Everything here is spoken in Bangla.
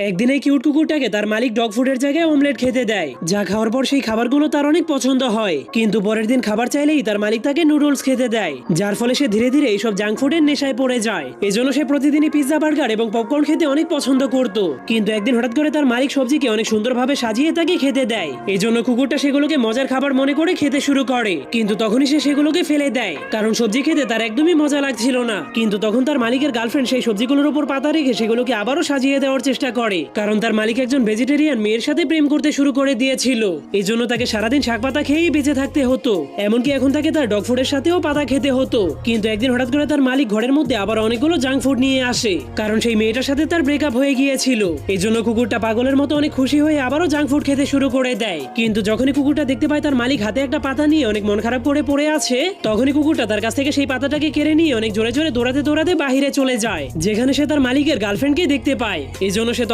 একদিন এই কিউট কুকুরটাকে তার মালিক ডগ ফুডের জায়গায় অমলেট খেতে দেয়, যা খাওয়ার পর সেই খাবারগুলো তার অনেক পছন্দ হয়। কিন্তু পরের দিন খাবার চাইলেই তার মালিক তাকে নুডলস খেতে দেয়, যার ফলে সে ধীরে ধীরে এইসব জাঙ্ক ফুডের নেশায় পড়ে যায়। এজন্য সে প্রতিদিনই পিৎজা, বার্গার এবং পপকর্ন খেতে অনেক পছন্দ করত। কিন্তু একদিন হঠাৎ করে তার মালিক সবজিকে অনেক সুন্দরভাবে সাজিয়ে তাকে খেতে দেয়। এজন্য কুকুরটা সেগুলোকে মজার খাবার মনে করে খেতে শুরু করে। কিন্তু তখনই সে সেগুলোকে ফেলে দেয়, কারণ সবজি খেতে তার একদমই মজা লাগছিল না। কিন্তু তখন তার মালিকের গার্লফ্রেন্ড সেই সবজিগুলোর উপর পাতা রেখে সেগুলোকে আবারও সাজিয়ে দেওয়ার চেষ্টা করে, কারণ তার মালিক একজন ভেজিটেরিয়ান মেয়ের সাথে প্রেম করতে শুরু করে দিয়েছিল। এই জন্য তাকে সারাদিন শাক পাতা খেয়েই বেঁচে থাকতে হতো। এমনকি এখন তাকে তার ডগ ফুডের সাথেও পাতা খেতে হতো। কিন্তু একদিন হঠাৎ করে তার মালিক ঘরের মধ্যে আবার অনেকগুলো জাঙ্ক ফুড নিয়ে আসে, কারণ সেই মেয়েটার সাথে তার ব্রেকআপ হয়ে গিয়েছিল। এই জন্য কুকুরটা পাগলের মতো অনেক খুশি হয়ে আবারও জাঙ্ক ফুড খেতে শুরু করে দেয়। কিন্তু যখনই কুকুরটা দেখতে পায় তার মালিক হাতে একটা পাতা নিয়ে অনেক মন খারাপ করে পড়ে আছে, তখনই কুকুরটা তার কাছ থেকে সেই পাতাটাকে কেড়ে নিয়ে অনেক জোরে জোরে দৌড়াতে দৌড়াতে বাহিরে চলে যায়, যেখানে সে তার মালিকের গার্লফ্রেন্ডকে দেখতে পায়। এই জন্য সে